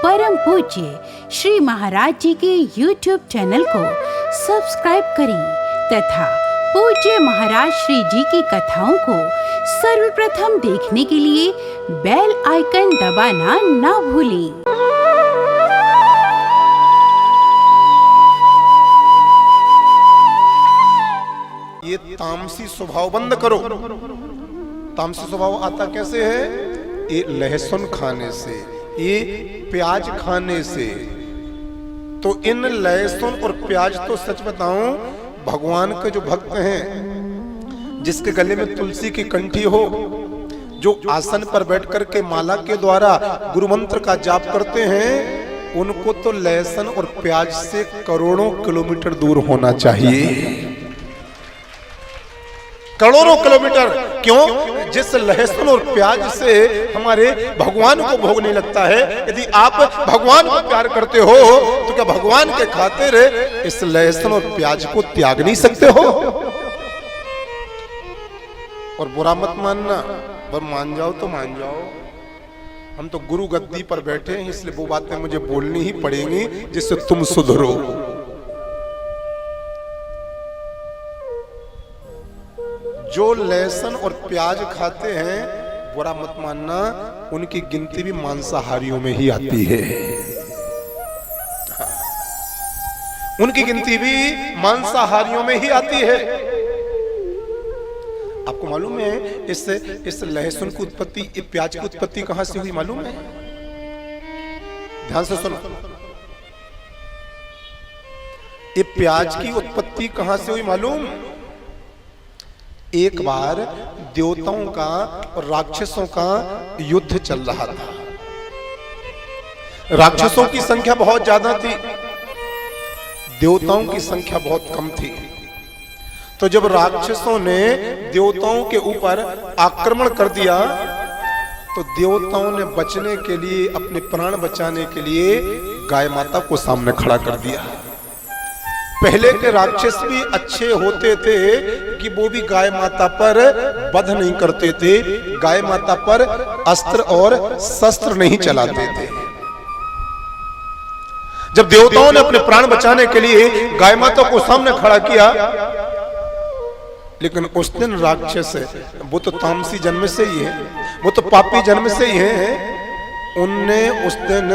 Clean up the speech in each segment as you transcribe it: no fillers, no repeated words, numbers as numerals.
परम पूज्य श्री महाराज जी के YouTube चैनल को सब्सक्राइब करें तथा पूज्य महाराज श्री जी की कथाओं को सर्वप्रथम देखने के लिए बेल आइकन दबाना ना भूलें। ये तामसी स्वभाव बंद करो। तामसी स्वभाव आता कैसे है? ये लहसुन खाने से, ये प्याज खाने से। तो इन लहसुन और प्याज तो सच बताऊं, भगवान के जो भक्त हैं, जिसके गले में तुलसी की कंठी हो, जो आसन पर बैठ करके माला के द्वारा गुरु मंत्र का जाप करते हैं, उनको तो लहसुन और प्याज से करोड़ों किलोमीटर दूर होना चाहिए। करोड़ों किलोमीटर। क्यों? जिस लहसुन और प्याज से हमारे भगवान को भोग नहीं लगता है, यदि आप भगवान को प्यार करते हो तो क्या भगवान के खातिर इस लहसुन और प्याज को त्याग नहीं सकते हो? और बुरा मत मानना, पर मान जाओ तो मान जाओ। हम तो गुरु गद्दी पर बैठे हैं, इसलिए वो बातें मुझे बोलनी ही पड़ेंगी जिससे तुम सुधरो। जो लहसुन और प्याज खाते हैं, बुरा मत मानना, उनकी गिनती भी मांसाहारियों में ही आती है। उनकी गिनती भी मांसाहारियों में ही आती है। आपको मालूम है इस लहसुन की उत्पत्ति, प्याज की उत्पत्ति कहां से हुई मालूम है? ध्यान से सुनो। ये प्याज की उत्पत्ति कहां से हुई मालूम? एक बार देवताओं का और राक्षसों का युद्ध चल रहा था। राक्षसों की संख्या बहुत ज्यादा थी, देवताओं की संख्या बहुत कम थी। तो जब राक्षसों ने देवताओं के ऊपर आक्रमण कर दिया, तो देवताओं ने बचने के लिए, अपने प्राण बचाने के लिए गाय माता को सामने खड़ा कर दिया। पहले के राक्षस भी अच्छे होते थे कि वो भी गाय माता पर वध नहीं करते थे, गाय माता पर अस्त्र और शस्त्र नहीं चलाते थे। जब देवताओं ने अपने प्राण बचाने के लिए गाय माता को सामने खड़ा किया, लेकिन उस दिन राक्षस, वो तो तामसी जन्म से ही है, वो तो पापी जन्म से ही है, उनने उस दिन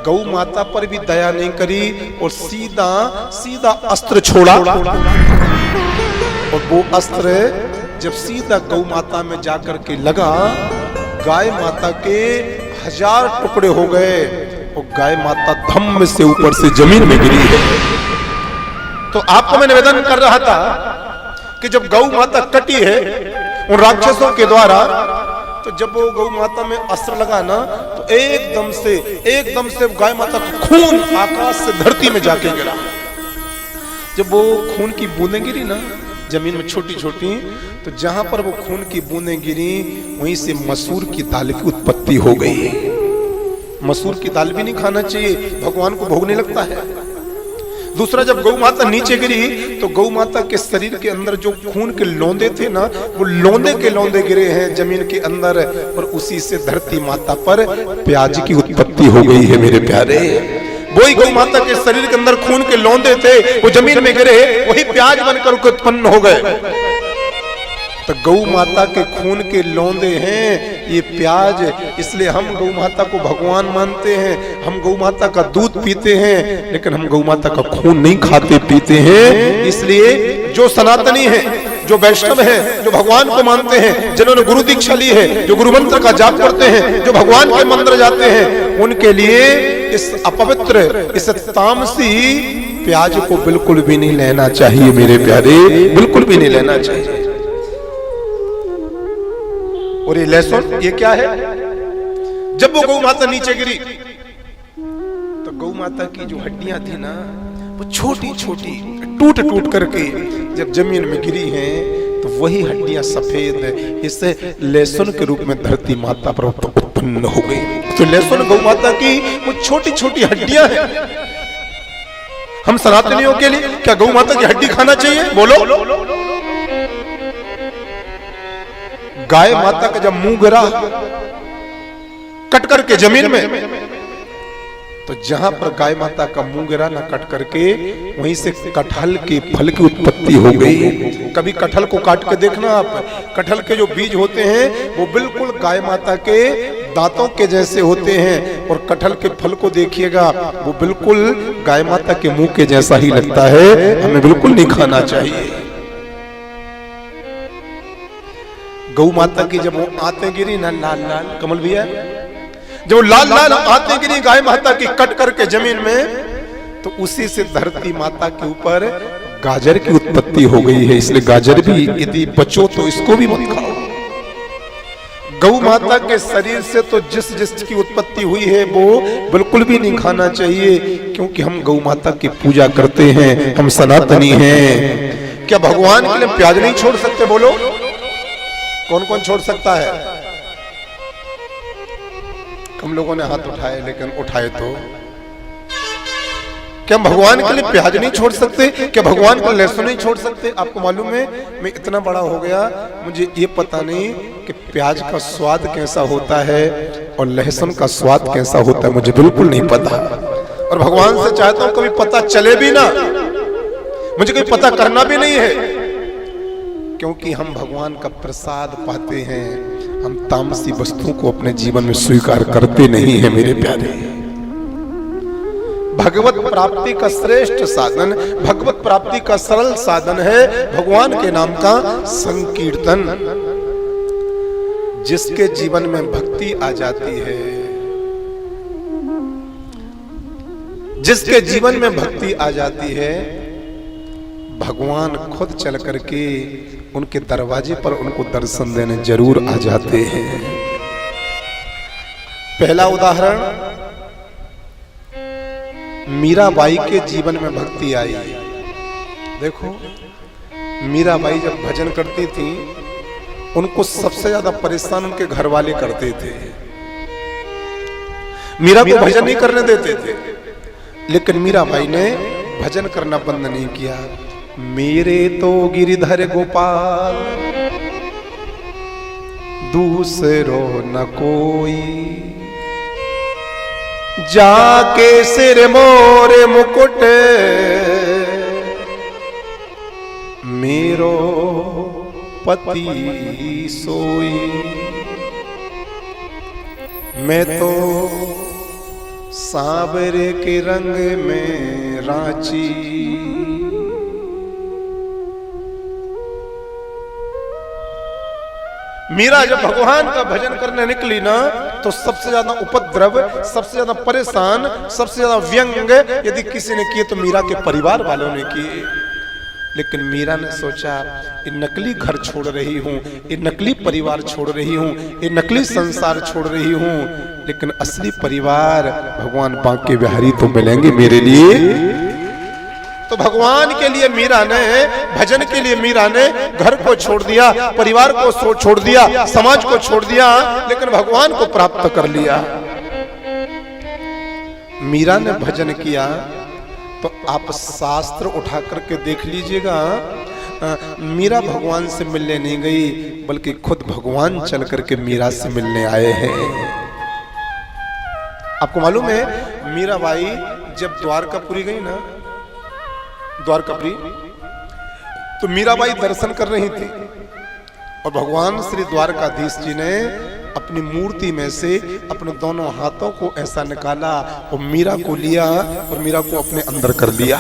गौ माता पर भी दया नहीं करी और सीधा अस्त्र छोड़ा। और वो अस्त्र जब सीधा गौ माता में जाकर के लगा, गाय माता के 1000 टुकड़े हो गए और गाय माता धम्म से ऊपर से जमीन में गिरी है। तो आपको मैं निवेदन कर रहा था कि जब गौ माता कटी है उन राक्षसों के द्वारा, तो जब वो गौ माता में अस्त्र लगा ना, तो एकदम से गाय माता का खून आकाश से धरती में जाके गिरा। जब वो खून की बूंदें गिरी ना जमीन में छोटी छोटी, तो जहां पर वो खून की बूंदें गिरी, वहीं से मसूर की दाल की उत्पत्ति हो गई। मसूर की दाल भी नहीं खाना चाहिए, भगवान को भोग नहीं लगता है। दूसरा, जब गौ माता नीचे गिरी, तो गौ माता के शरीर के अंदर जो खून के लौंदे थे ना, वो लौंदे के लौंदे गिरे हैं जमीन के अंदर, और उसी से धरती माता पर प्याज की उत्पत्ति हो गई है मेरे प्यारे। वही गौ माता के शरीर के अंदर खून के लौंदे थे, वो जमीन में गिरे, वही प्याज बनकर उत्पन्न हो गए। तो गौ माता के खून के लौंदे हैं ये प्याज, इसलिए हम गौ माता को भगवान मानते हैं। हम गौ माता का दूध पीते हैं, लेकिन हम गौ माता का खून नहीं खाते पीते हैं। इसलिए जो सनातनी है, जो वैष्णव है, जो भगवान को मानते हैं, जिन्होंने गुरु दीक्षा ली है, जो गुरु मंत्र का जाप करते हैं, जो भगवान के मंदिर जाते हैं, उनके लिए इस अपवित्र, इस तामसी प्याज को बिल्कुल भी नहीं लेना चाहिए मेरे प्यारे, बिल्कुल भी नहीं लेना चाहिए। और ये लहसुन, ये क्या है? जब वो गौ माता नीचे गिरी, तो गौ माता की जो हड्डियां थी ना, वो छोटी छोटी टूट करके जब जमीन में गिरी हैं, तो वही हड्डियां सफेद इस लहसुन के रूप में धरती माता पर उत्पन्न हो गई। तो लहसुन गौ माता की वो छोटी छोटी हड्डियां हैं। हम सनातनियों के लिए क्या गौ माता की हड्डी खाना चाहिए? बोलो। गाय माता का जब मुंह गिरा कट करके जमीन में, तो जहां पर गाय माता का मुंह गिरा ना कट करके, वहीं से कटहल के फल की उत्पत्ति हो गई। कभी कटहल को काट के देखना आप, कटहल के जो बीज होते हैं वो बिल्कुल गाय माता के दांतों के जैसे होते हैं, और कटहल के फल को देखिएगा वो बिल्कुल गाय माता के मुंह के जैसा ही लगता है। हमें बिल्कुल नहीं खाना चाहिए। गौ माता की जब वो आंतें गिरी ना लाल लाल, कमल भैया, जब लाल लाल आंतें गिरी गाय माता की कट करके जमीन में, तो उसी से धरती माता के ऊपर गाजर की उत्पत्ति हो गई है। इसलिए गाजर भी यदि बचो तो इसको भी मत खाओ। गौ माता के शरीर से तो जिस की उत्पत्ति हुई है वो बिल्कुल भी नहीं खाना चाहिए, क्योंकि हम गौ माता की पूजा करते हैं, हम सनातनी हैं। क्या भगवान के लिए प्याज नहीं छोड़ सकते? बोलो, कौन कौन छोड़ सकता है? हम लोगों ने हाथ उठाए, लेकिन उठाए तो क्या भगवान के लिए प्याज नहीं छोड़ सकते? क्या भगवान का लहसुन नहीं छोड़ सकते? आपको मालूम है, मैं इतना बड़ा हो गया, मुझे ये पता नहीं कि प्याज का स्वाद कैसा होता है और लहसुन का स्वाद कैसा होता है, मुझे बिल्कुल नहीं पता। और भगवान से चाहता हूं कभी पता चले भी ना, मुझे कोई पता करना भी नहीं है, क्योंकि हम भगवान का प्रसाद पाते हैं। हम तामसी वस्तुओं को अपने जीवन में स्वीकार करते नहीं हैं मेरे प्यारे। भगवत प्राप्ति का श्रेष्ठ साधन, भगवत प्राप्ति का सरल साधन है भगवान के नाम का संकीर्तन। जिसके जीवन में भक्ति आ जाती है, जिसके जीवन में भक्ति आ जाती है, भगवान खुद चल करके उनके दरवाजे पर उनको दर्शन देने जरूर आ जाते हैं। पहला उदाहरण, मीराबाई के जीवन में भक्ति आई। देखो, मीराबाई जब भजन करती थी, उनको सबसे ज्यादा परेशान उनके घर वाले करते थे। मीरा को भजन नहीं करने देते थे, लेकिन मीराबाई ने भजन करना बंद नहीं किया। मेरे तो गिरधर गोपाल दूसरो न कोई, जाके सिर मोरे मुकुट मेरो पति सोई। मैं तो सांवरे के रंग में रांची, मीरा जब भगवान का भजन करने निकली ना, तो सबसे ज्यादा उपद्रव, सबसे ज्यादा परेशान, सबसे ज्यादा व्यंग यदि किसी ने किए तो मीरा के परिवार वालों ने किए। लेकिन मीरा ने सोचा, ये नकली घर छोड़ रही हूँ, ये नकली परिवार छोड़ रही हूँ, ये नकली संसार छोड़ रही हूँ, लेकिन असली परिवार भगवान बांके बिहारी तो मिलेंगे मेरे लिए। तो भगवान के लिए मीरा ने, भजन के लिए मीरा ने घर को छोड़ दिया, परिवार को छोड़ दिया, समाज को छोड़ दिया, लेकिन भगवान को प्राप्त कर लिया। मीरा ने भजन किया, तो आप शास्त्र उठा करके देख लीजिएगा, मीरा भगवान से मिलने नहीं गई, बल्कि खुद भगवान चल करके मीरा से मिलने आए हैं। आपको मालूम है, मीराबाई जब द्वारकापुरी गई ना, द्वारकापुरी, तो मीराबाई दर्शन कर रही थी, और भगवान श्री द्वारकाधीश जी ने अपनी मूर्ति में से अपने दोनों हाथों को ऐसा निकाला और मीरा को लिया और मीरा को अपने अंदर कर लिया।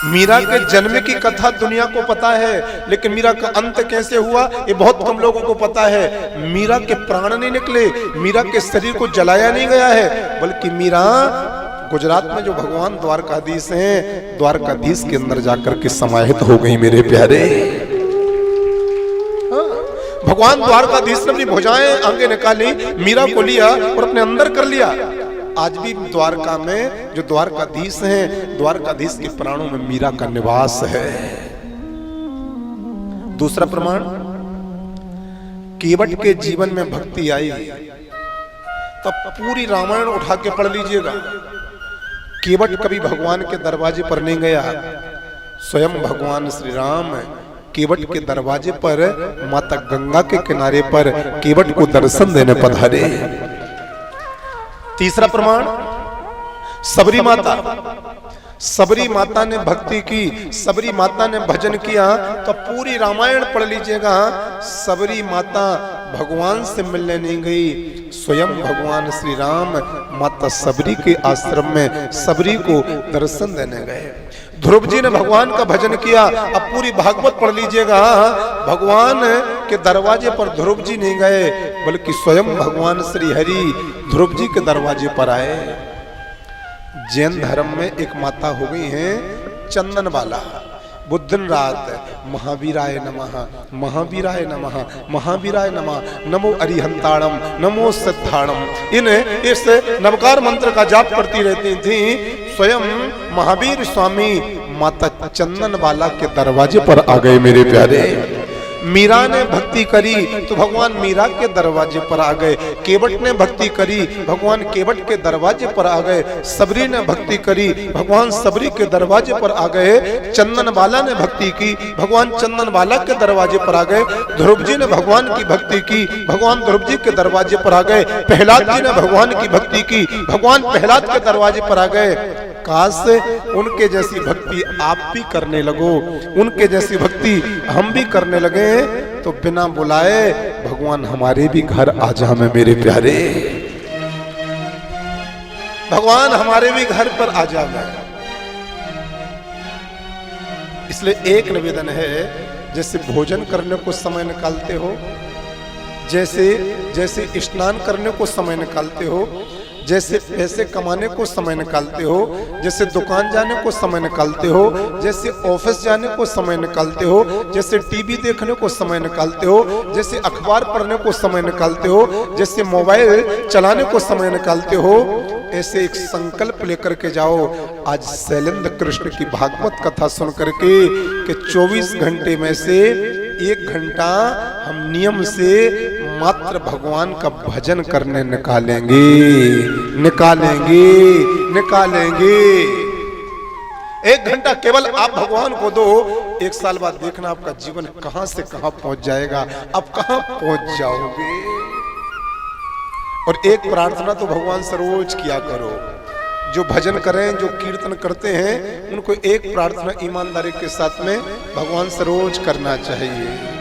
मीरा के जन्म की कथा दुनिया को पता है, लेकिन मीरा का अंत कैसे हुआ ये बहुत कम लोगों को पता है। मीरा के प्राण नहीं निकले, मीरा के शरीर को जलाया नहीं गया है, बल्कि मीरा गुजरात में जो भगवान द्वारकाधीश हैं, द्वारकाधीश के अंदर जाकर के समाहित हो गई मेरे प्यारे। भगवान द्वारकाधीश ने अपनी भुजाएं आगे निकाली, मीरा को लिया और अपने अंदर कर लिया। आज भी द्वारका में जो द्वारकाधीश हैं, द्वारकाधीश के प्राणों में मीरा का निवास है। दूसरा प्रमाण, केवट के जीवन में भक्ति आई, तब पूरी रामायण उठा के पढ़ लीजिएगा। केवट कभी भगवान के दरवाजे पर नहीं गया, स्वयं भगवान श्री राम केवट के दरवाजे पर माता गंगा के किनारे पर केवट को दर्शन देने पधारे। तीसरा प्रमाण, सबरी माता ने भक्ति की, सबरी माता ने भजन किया। तो पूरी रामायण पढ़ लीजिएगा। सबरी माता भगवान से मिलने नहीं गई, स्वयं भगवान श्री राम माता सबरी के आश्रम में सबरी को दर्शन देने गए। ध्रुव जी ने भगवान का भजन किया। अब पूरी भागवत पढ़ लीजिएगा। भगवान के दरवाजे पर ध्रुव जी नहीं गए, बल्कि स्वयं भगवान श्री हरि ध्रुव जी के दरवाजे पर आए। जैन धर्म में एक माता हो गई हैं चंदन बाला। वो दिन रात महावीराय नमः, महावीराय नमः, महावीराय नमः, नमो अरिहंताणम, नमो सिद्धाणम, इस नवकार मंत्र का जाप करती रहती थी। स्वयं महावीर स्वामी माता चंदन बाला के दरवाजे पर आ गए। मेरे प्यारे, मीरा ने भक्ति करी तो भगवान मीरा के दरवाजे पर आ गए। केवट ने भक्ति करी, भगवान केवट के दरवाजे पर आ गए। सबरी ने भक्ति करी, भगवान सबरी के दरवाजे पर आ गए। चंदन बाला ने भक्ति की, भगवान चंदन बाला के दरवाजे पर आ गए। ध्रुव जी ने भगवान की भक्ति की, भगवान ध्रुव जी के दरवाजे पर आ गए। प्रहलाद जी ने भगवान की भक्ति की, भगवान प्रहलाद के दरवाजे पर आ गए। काश उनके जैसी भक्ति आप भी करने लगो, उनके जैसी भक्ति हम भी करने लगे, तो बिना बुलाए भगवान हमारे भी घर आ जाए। मेरे प्यारे, भगवान हमारे भी घर पर आ जाए। इसलिए एक निवेदन है, जैसे भोजन करने को समय निकालते हो, जैसे स्नान करने को समय निकालते हो, जैसे पैसे कमाने को समय निकालते हो, जैसे दुकान जाने को समय निकालते हो, जैसे ऑफिस जाने को समय निकालते हो, जैसे टीवी देखने को समय निकालते हो, जैसे अखबार पढ़ने को समय निकालते हो, जैसे मोबाइल चलाने को समय निकालते हो, ऐसे एक संकल्प लेकर के जाओ। आज शैलेंद्र कृष्ण की भागवत कथा सुन करके कि 24 घंटे में से 1 घंटा हम नियम से मात्र भगवान का भजन करने निकालेंगे। 1 घंटा केवल आप भगवान को दो। 1 साल बाद देखना आपका जीवन कहां से कहां पहुंच जाएगा, आप कहां पहुंच जाओगे। और एक प्रार्थना तो भगवान से रोज किया करो। जो भजन करें, जो कीर्तन करते हैं, उनको एक प्रार्थना ईमानदारी के साथ में भगवान से रोज करना चाहिए।